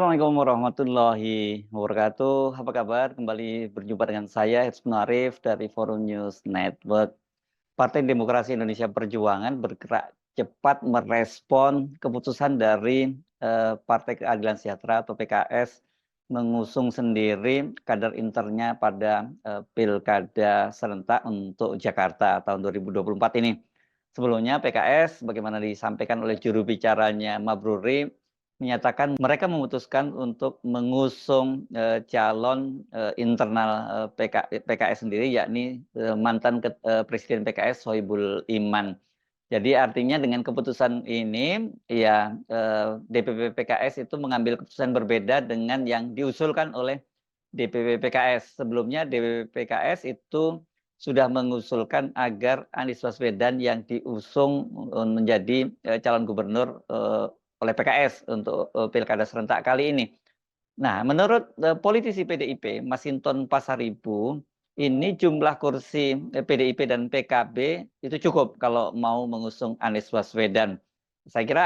Assalamualaikum warahmatullahi wabarakatuh. Apa kabar? Kembali berjumpa dengan saya, Hizbun Arif dari Forum News Network. Partai Demokrasi Indonesia Perjuangan bergerak cepat merespon keputusan dari Partai Keadilan Sejahtera atau PKS mengusung sendiri kader internya pada Pilkada serentak untuk Jakarta tahun 2024 ini. Sebelumnya PKS, bagaimana disampaikan oleh juru bicaranya Mabruri, menyatakan mereka memutuskan untuk mengusung calon internal PKS sendiri, yakni mantan Presiden PKS Sohibul Iman. Jadi artinya dengan keputusan ini, ya DPP PKS itu mengambil keputusan berbeda dengan yang diusulkan oleh DPP PKS. Sebelumnya DPP PKS itu sudah mengusulkan agar Anies Baswedan yang diusung menjadi calon gubernur oleh PKS untuk Pilkada serentak kali ini. Nah, menurut politisi PDIP, Masinton Pasaribu, ini jumlah kursi PDIP dan PKB itu cukup kalau mau mengusung Anies Baswedan. Saya kira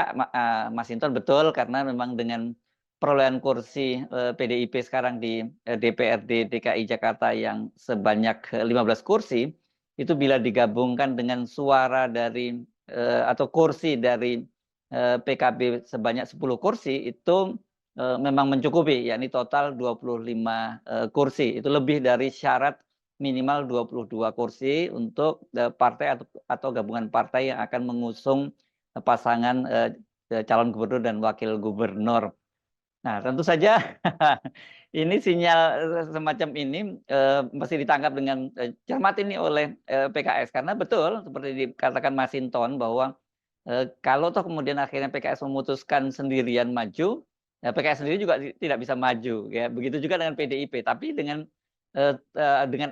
Masinton betul karena memang dengan perolehan kursi PDIP sekarang di DPRD DKI Jakarta yang sebanyak 15 kursi, itu bila digabungkan dengan suara dari atau kursi dari PKB sebanyak 10 kursi itu memang mencukupi, yakni total 25 kursi. Itu lebih dari syarat minimal 22 kursi untuk partai atau gabungan partai yang akan mengusung pasangan calon gubernur dan wakil gubernur. Nah, tentu saja ini sinyal semacam ini mesti ditangkap dengan cermat ini oleh PKS karena betul seperti dikatakan Mas Hinton bahwa kalau toh kemudian akhirnya PKS memutuskan sendirian maju, ya PKS sendiri juga tidak bisa maju, ya. Begitu juga dengan PDIP. Tapi dengan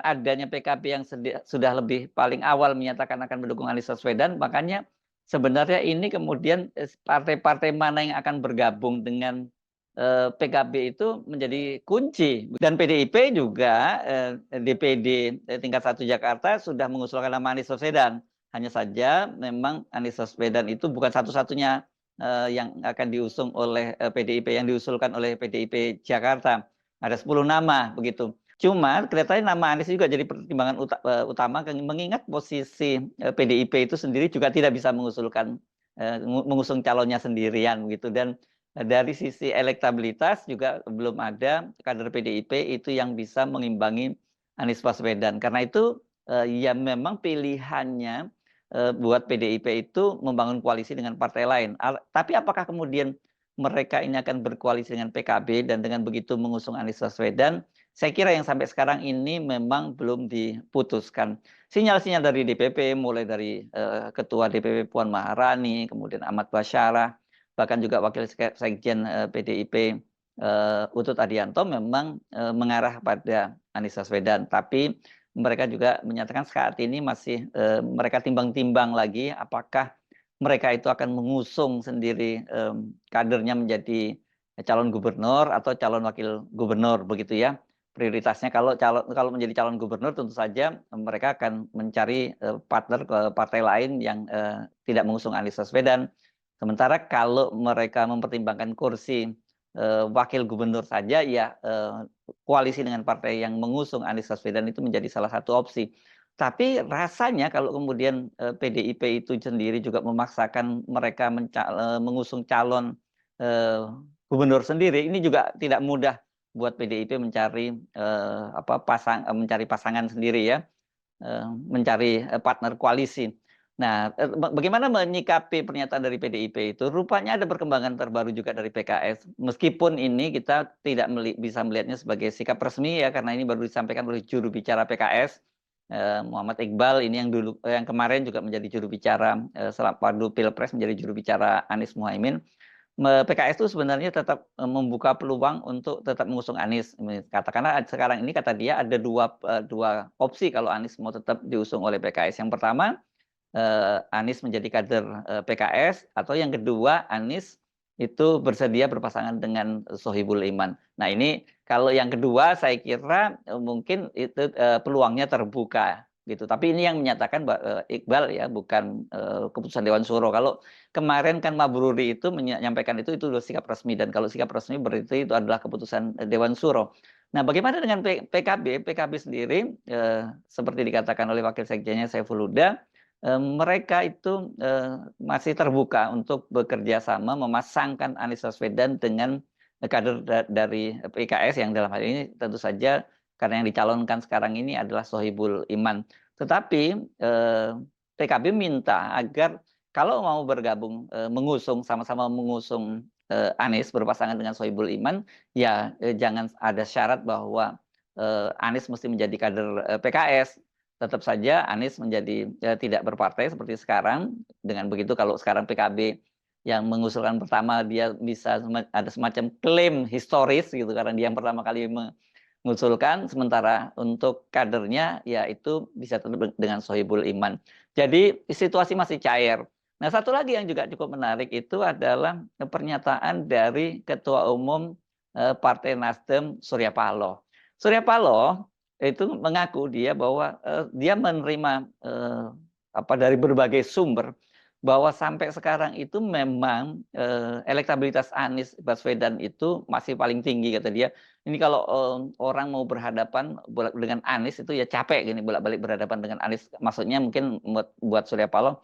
adanya PKB yang sudah lebih paling awal menyatakan akan mendukung Anies Baswedan, makanya sebenarnya ini kemudian partai-partai mana yang akan bergabung dengan PKB itu menjadi kunci. Dan PDIP juga DPD tingkat 1 Jakarta sudah mengusulkan nama Anies Baswedan. Hanya saja memang Anies Baswedan itu bukan satu-satunya yang akan diusung oleh PDIP, yang diusulkan oleh PDIP Jakarta. Ada 10 nama begitu. Cuma kelihatannya nama Anies juga jadi pertimbangan utama mengingat posisi PDIP itu sendiri juga tidak bisa mengusung calonnya sendirian begitu. Dan dari sisi elektabilitas juga belum ada kader PDIP itu yang bisa mengimbangi Anies Baswedan. Karena itu ya memang pilihannya buat PDIP itu membangun koalisi dengan partai lain. Tapi apakah kemudian mereka ini akan berkoalisi dengan PKB dan dengan begitu mengusung Anies Baswedan? Saya kira yang sampai sekarang ini memang belum diputuskan. Sinyal-sinyal dari DPP, mulai dari Ketua DPP Puan Maharani, kemudian Ahmad Basyarah, bahkan juga Wakil Sekjen PDIP Utut Adianto memang mengarah pada Anies Baswedan. Tapi mereka juga menyatakan saat ini masih mereka timbang-timbang lagi apakah mereka itu akan mengusung sendiri kadernya menjadi calon gubernur atau calon wakil gubernur begitu ya. Prioritasnya kalau menjadi calon gubernur tentu saja mereka akan mencari partner ke partai lain yang tidak mengusung Anies Baswedan. Sementara kalau mereka mempertimbangkan kursi wakil gubernur saja ya koalisi dengan partai yang mengusung Anies Baswedan itu menjadi salah satu opsi. Tapi rasanya kalau kemudian PDIP itu sendiri juga memaksakan mereka mengusung calon gubernur sendiri, ini juga tidak mudah buat PDIP mencari mencari pasangan sendiri ya, mencari partner koalisi. Nah, bagaimana menyikapi pernyataan dari PDIP itu? Rupanya ada perkembangan terbaru juga dari PKS. Meskipun ini kita tidak bisa melihatnya sebagai sikap resmi ya, karena ini baru disampaikan oleh juru bicara PKS, Muhammad Iqbal, ini yang kemarin juga menjadi juru bicara selama Pilpres, menjadi juru bicara Anies Muhaimin. PKS itu sebenarnya tetap membuka peluang untuk tetap mengusung Anies. Katakanlah sekarang ini kata dia ada dua opsi kalau Anies mau tetap diusung oleh PKS. Yang pertama, Anies menjadi kader PKS, atau yang kedua Anies itu bersedia berpasangan dengan Sohibul Iman. Nah ini kalau yang kedua saya kira mungkin itu peluangnya terbuka. gitu. Tapi ini yang menyatakan Iqbal ya, bukan keputusan Dewan Syuro. Kalau kemarin kan Mabruri itu menyampaikan itu udah sikap resmi, dan kalau sikap resmi berarti itu adalah keputusan Dewan Syuro. Nah, bagaimana dengan PKB? PKB sendiri seperti dikatakan oleh Wakil Sekjennya Saiful Huda, mereka itu masih terbuka untuk bekerja sama memasangkan Anies Baswedan dengan kader dari PKS yang dalam hal ini tentu saja karena yang dicalonkan sekarang ini adalah Sohibul Iman. Tetapi PKB minta agar kalau mau bergabung mengusung sama-sama mengusung Anies berpasangan dengan Sohibul Iman, ya jangan ada syarat bahwa Anies mesti menjadi kader PKS. Tetap saja Anies menjadi tidak berpartai seperti sekarang. Dengan begitu kalau sekarang PKB yang mengusulkan pertama, dia bisa ada semacam klaim historis gitu karena dia yang pertama kali mengusulkan, sementara untuk kadernya ya itu bisa tetap dengan Sohibul Iman. Jadi situasi masih cair. Nah, satu lagi yang juga cukup menarik itu adalah pernyataan dari Ketua Umum Partai Nasdem Surya Paloh. Surya Paloh itu mengaku dia bahwa dia menerima dari berbagai sumber bahwa sampai sekarang itu memang elektabilitas Anies Baswedan itu masih paling tinggi, kata dia. Ini kalau orang mau berhadapan dengan Anies itu ya capek gini, bolak-balik berhadapan dengan Anies. Maksudnya mungkin buat Surya Paloh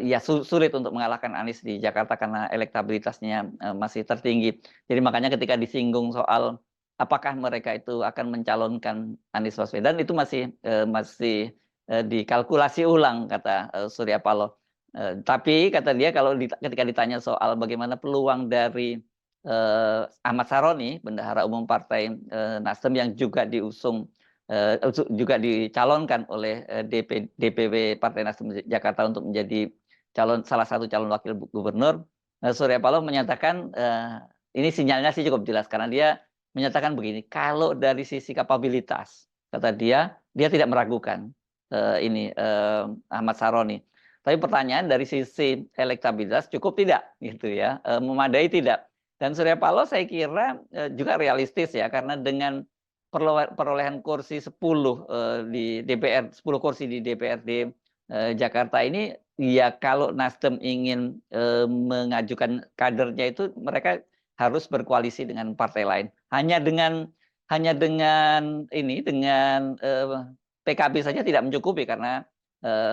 ya sulit untuk mengalahkan Anies di Jakarta karena elektabilitasnya masih tertinggi. Jadi makanya ketika disinggung soal apakah mereka itu akan mencalonkan Anies Baswedan, itu masih dikalkulasi ulang, kata Surya Paloh. Tapi kata dia kalau ketika ditanya soal bagaimana peluang dari Ahmad Saroni, bendahara umum Partai Nasdem yang juga juga dicalonkan oleh DPW Partai Nasdem Jakarta untuk menjadi salah satu calon wakil gubernur, Surya Paloh menyatakan ini sinyalnya sih cukup jelas karena dia menyatakan begini, kalau dari sisi kapabilitas, kata dia tidak meragukan Ahmad Saroni. Tapi pertanyaan dari sisi elektabilitas cukup tidak, gitu ya, memadai tidak. Dan Surya Paloh saya kira juga realistis ya, karena dengan perolehan kursi 10 di DPR, 10 kursi di DPRD Jakarta ini, ya kalau Nasdem ingin mengajukan kadernya itu mereka harus berkoalisi dengan partai lain. Hanya dengan PKB saja tidak mencukupi karena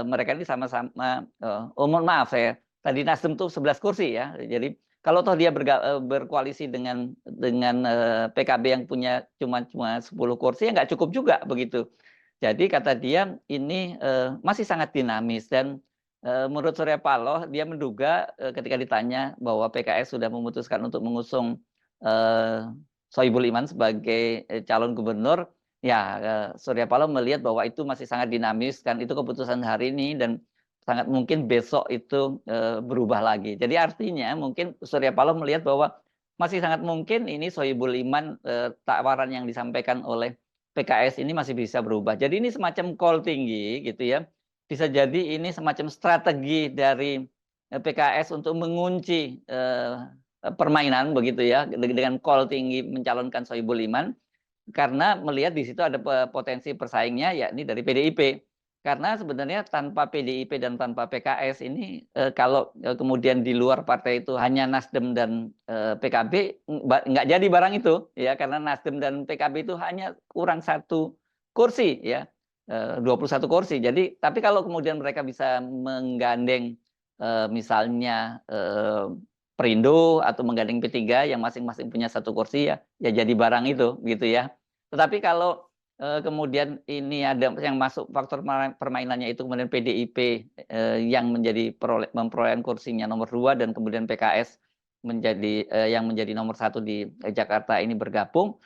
mereka ini sama-sama mohon maaf saya tadi Nasdem tuh 11 kursi ya. Jadi kalau toh dia berkoalisi dengan PKB yang punya cuma 10 kursi ya nggak cukup juga begitu. Jadi kata dia ini masih sangat dinamis, dan menurut Surya Paloh, dia menduga ketika ditanya bahwa PKS sudah memutuskan untuk mengusung Sohibul Iman sebagai calon gubernur, ya Surya Paloh melihat bahwa itu masih sangat dinamis, kan itu keputusan hari ini dan sangat mungkin besok itu berubah lagi. Jadi artinya mungkin Surya Paloh melihat bahwa masih sangat mungkin ini Sohibul Iman, tawaran yang disampaikan oleh PKS ini masih bisa berubah. Jadi ini semacam call tinggi gitu ya. Bisa jadi ini semacam strategi dari PKS untuk mengunci permainan begitu ya, dengan call tinggi mencalonkan Sohibul Iman, karena melihat di situ ada potensi persaingnya yakni dari PDIP. Karena sebenarnya tanpa PDIP dan tanpa PKS ini kalau kemudian di luar partai itu hanya Nasdem dan PKB, nggak jadi barang itu ya, karena Nasdem dan PKB itu hanya kurang 1 kursi ya, 21 kursi. Jadi tapi kalau kemudian mereka bisa menggandeng misalnya Perindo atau menggandeng P3 yang masing-masing punya 1 kursi, ya jadi barang itu gitu ya. Tetapi kalau kemudian ini ada yang masuk faktor permainannya itu kemudian PDIP yang menjadi memperoleh kursinya nomor 2 dan kemudian PKS yang menjadi nomor 1 di Jakarta ini bergabung,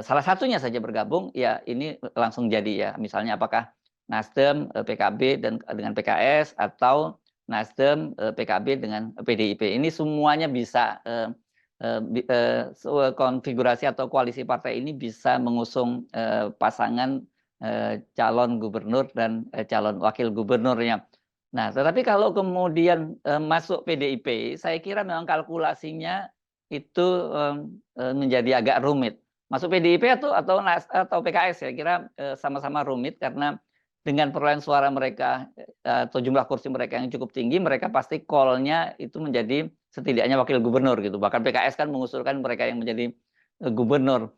salah satunya saja bergabung, ya ini langsung jadi ya. Misalnya apakah Nasdem, PKB dan dengan PKS, atau Nasdem, PKB dengan PDIP. Ini semuanya bisa konfigurasi atau koalisi partai ini bisa mengusung pasangan calon gubernur dan calon wakil gubernurnya. Nah, tetapi kalau kemudian masuk PDIP, saya kira memang kalkulasinya itu menjadi agak rumit. Masuk PDIP atau PKS, saya kira sama-sama rumit karena dengan perolehan suara mereka atau jumlah kursi mereka yang cukup tinggi, mereka pasti call-nya itu menjadi setidaknya wakil gubernur gitu. Bahkan PKS kan mengusulkan mereka yang menjadi gubernur.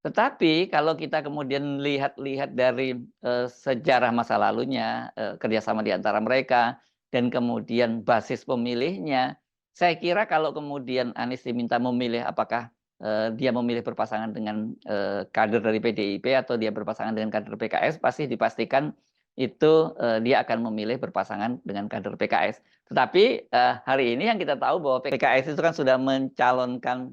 Tetapi kalau kita kemudian lihat dari sejarah masa lalunya, kerjasama di antara mereka, dan kemudian basis pemilihnya, saya kira kalau kemudian Anies diminta memilih apakah dia memilih berpasangan dengan kader dari PDIP atau dia berpasangan dengan kader PKS, pasti dipastikan itu dia akan memilih berpasangan dengan kader PKS. Tetapi hari ini yang kita tahu bahwa PKS itu kan sudah mencalonkan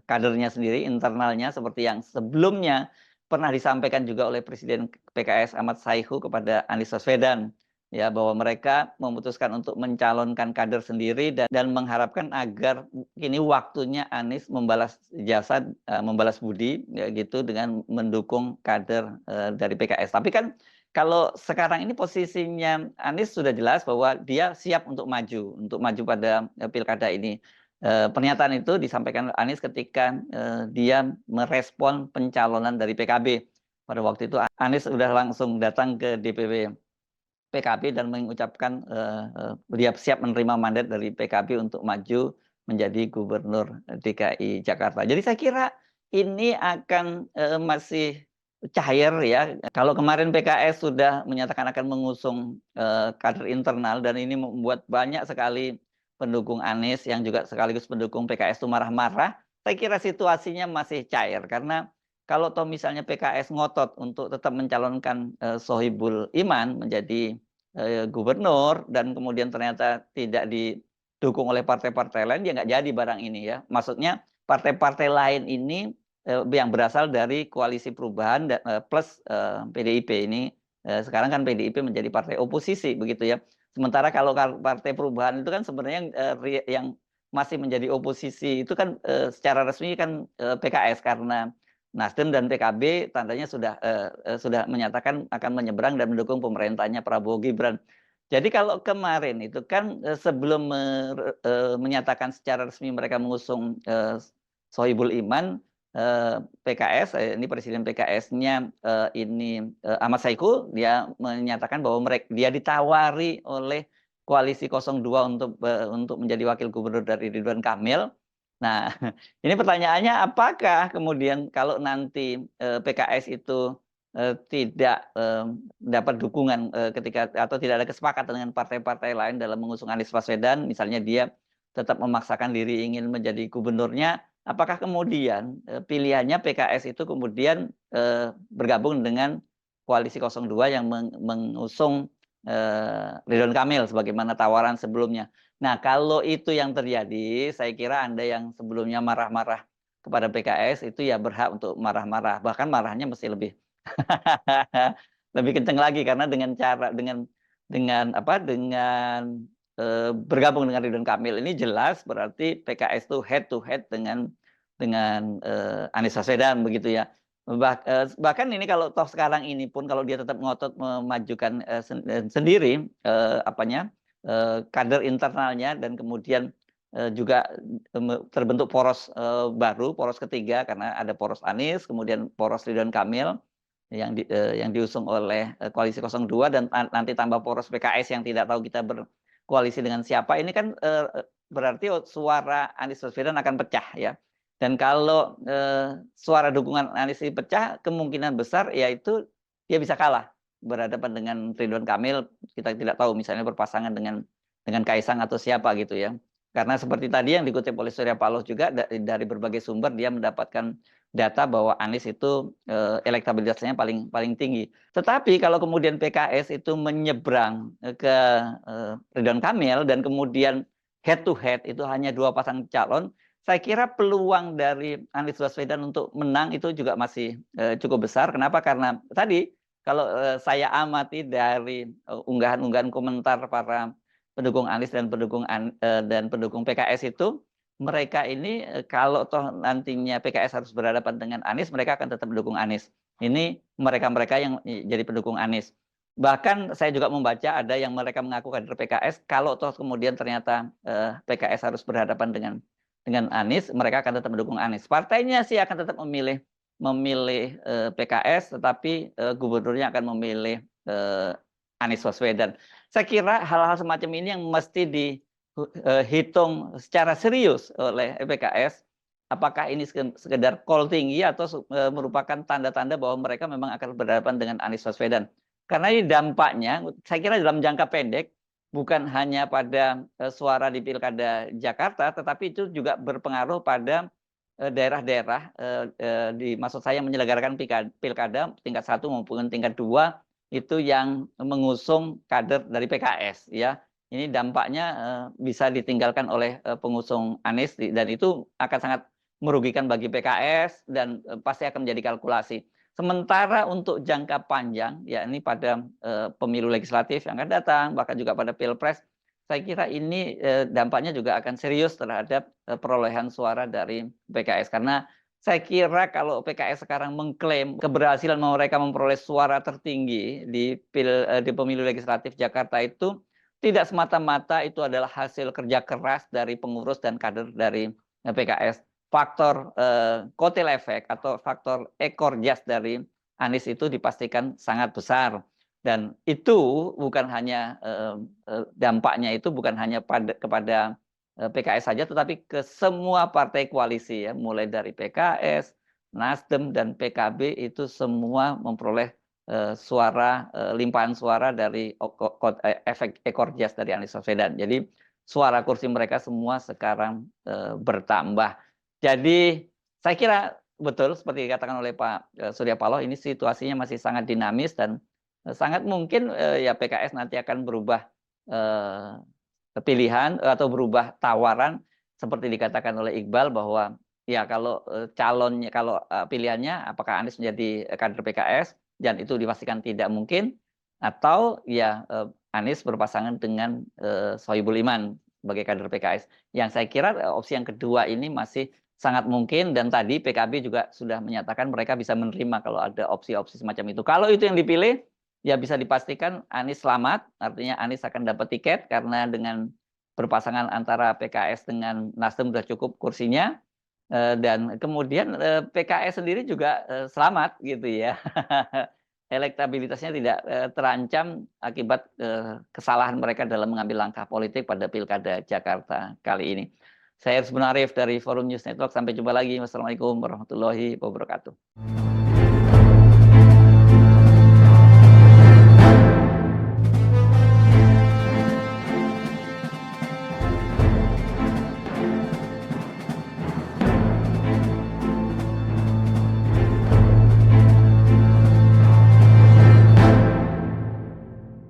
kadernya sendiri, internalnya, seperti yang sebelumnya pernah disampaikan juga oleh Presiden PKS Ahmad Saihu kepada Anies Baswedan, ya, bahwa mereka memutuskan untuk mencalonkan kader sendiri dan mengharapkan agar kini waktunya Anies membalas jasa, membalas budi, ya, gitu, dengan mendukung kader dari PKS. Tapi kan kalau sekarang ini posisinya Anies sudah jelas bahwa dia siap untuk maju pada pilkada ini. Pernyataan itu disampaikan Anies ketika dia merespon pencalonan dari PKB. Pada waktu itu Anies sudah langsung datang ke DPW PKB dan mengucapkan dia siap menerima mandat dari PKB untuk maju menjadi gubernur DKI Jakarta. Jadi saya kira ini akan masih cair, ya. Kalau kemarin PKS sudah menyatakan akan mengusung kader internal dan ini membuat banyak sekali pendukung Anies yang juga sekaligus pendukung PKS itu marah-marah, saya kira situasinya masih cair karena kalau toh misalnya PKS ngotot untuk tetap mencalonkan Sohibul Iman menjadi gubernur dan kemudian ternyata tidak didukung oleh partai-partai lain, ya nggak jadi barang ini, ya. Maksudnya partai-partai lain ini yang berasal dari koalisi perubahan plus PDIP ini, sekarang kan PDIP menjadi partai oposisi begitu, ya. Sementara kalau partai perubahan itu kan sebenarnya yang masih menjadi oposisi itu kan secara resmi kan PKS, karena Nasdem dan PKB tandanya sudah menyatakan akan menyeberang dan mendukung pemerintahnya Prabowo Gibran. Jadi kalau kemarin itu kan sebelum menyatakan secara resmi mereka mengusung Sohibul Iman, PKS, ini presiden PKS-nya ini Ahmad Saiku, dia menyatakan bahwa dia ditawari oleh koalisi 02 untuk menjadi wakil gubernur dari Ridwan Kamil. Nah, ini pertanyaannya apakah kemudian kalau nanti PKS itu tidak dapat dukungan ketika atau tidak ada kesepakatan dengan partai-partai lain dalam mengusung Anies Baswedan, misalnya dia tetap memaksakan diri ingin menjadi gubernurnya, apakah kemudian pilihannya PKS itu kemudian bergabung dengan koalisi 02 yang mengusung Ridwan Kamil sebagaimana tawaran sebelumnya. Nah, kalau itu yang terjadi, saya kira Anda yang sebelumnya marah-marah kepada PKS itu ya berhak untuk marah-marah. Bahkan marahnya mesti lebih lebih kencang lagi karena dengan bergabung dengan Ridwan Kamil ini jelas berarti PKS itu head to head dengan Anies Baswedan begitu, ya. Bahkan ini kalau toh sekarang ini pun kalau dia tetap ngotot memajukan sendiri kader internalnya dan kemudian juga terbentuk poros baru, poros ketiga, karena ada poros Anies, kemudian poros Ridwan Kamil yang diusung oleh koalisi 02 dan nanti tambah poros PKS yang tidak tahu kita berkoalisi dengan siapa. Ini kan berarti suara Anies Baswedan akan pecah, ya. Dan kalau suara dukungan Anies ini pecah, kemungkinan besar yaitu dia bisa kalah berhadapan dengan Ridwan Kamil. Kita tidak tahu misalnya berpasangan dengan Kaisang atau siapa gitu, ya. Karena seperti tadi yang dikutip oleh Surya Paloh juga dari berbagai sumber dia mendapatkan data bahwa Anies itu elektabilitasnya paling tinggi. Tetapi kalau kemudian PKS itu menyeberang ke Ridwan Kamil dan kemudian head to head itu hanya 2 pasang calon, saya kira peluang dari Anies Baswedan untuk menang itu juga masih cukup besar. Kenapa? Karena tadi kalau saya amati dari unggahan-unggahan komentar para pendukung Anies dan pendukung PKS itu, mereka ini kalau toh nantinya PKS harus berhadapan dengan Anies, mereka akan tetap mendukung Anies. Ini mereka-mereka yang jadi pendukung Anies. Bahkan saya juga membaca ada yang mereka mengaku kader PKS, kalau toh kemudian ternyata PKS harus berhadapan dengan Anies, mereka akan tetap mendukung Anies. Partainya sih akan tetap memilih PKS, tetapi gubernurnya akan memilih Anies Baswedan. Saya kira hal-hal semacam ini yang mesti dihitung secara serius oleh PKS. Apakah ini sekedar call tinggi atau merupakan tanda-tanda bahwa mereka memang akan berhadapan dengan Anies Baswedan. Karena ini dampaknya, saya kira dalam jangka pendek, bukan hanya pada suara di Pilkada Jakarta, tetapi itu juga berpengaruh pada daerah-daerah, maksud saya menyelenggarakan Pilkada tingkat 1 maupun tingkat 2, itu yang mengusung kader dari PKS, ya. Ini dampaknya bisa ditinggalkan oleh pengusung Anies, dan itu akan sangat merugikan bagi PKS dan pasti akan menjadi kalkulasi. Sementara untuk jangka panjang, yakni pada pemilu legislatif yang akan datang, bahkan juga pada Pilpres, saya kira ini dampaknya juga akan serius terhadap perolehan suara dari PKS. Karena saya kira kalau PKS sekarang mengklaim keberhasilan mereka memperoleh suara tertinggi di pemilu legislatif Jakarta itu tidak semata-mata itu adalah hasil kerja keras dari pengurus dan kader dari PKS. Faktor kotel efek atau faktor ekor jas dari Anies itu dipastikan sangat besar, dan itu bukan hanya dampaknya itu bukan hanya kepada PKS saja, tetapi ke semua partai koalisi, ya, mulai dari PKS, Nasdem dan PKB itu semua memperoleh limpahan suara dari efek ekor jas dari Anies Baswedan. Jadi suara kursi mereka semua sekarang bertambah. Jadi saya kira betul seperti dikatakan oleh Pak Surya Paloh, ini situasinya masih sangat dinamis dan sangat mungkin ya PKS nanti akan berubah pilihan atau berubah tawaran seperti dikatakan oleh Iqbal bahwa ya kalau pilihannya apakah Anies menjadi kader PKS, dan itu dipastikan tidak mungkin, atau ya Anies berpasangan dengan Sohibul Iman sebagai kader PKS. Yang saya kira opsi yang kedua ini masih sangat mungkin, dan tadi PKB juga sudah menyatakan mereka bisa menerima kalau ada opsi-opsi semacam itu. Kalau itu yang dipilih, ya bisa dipastikan Anies selamat, artinya Anies akan dapat tiket karena dengan berpasangan antara PKS dengan Nasdem sudah cukup kursinya, dan kemudian PKS sendiri juga selamat gitu ya. Elektabilitasnya tidak terancam akibat kesalahan mereka dalam mengambil langkah politik pada Pilkada Jakarta kali ini. Saya Hersbun Arif dari Forum News Network. Sampai jumpa lagi. Wassalamualaikum warahmatullahi wabarakatuh.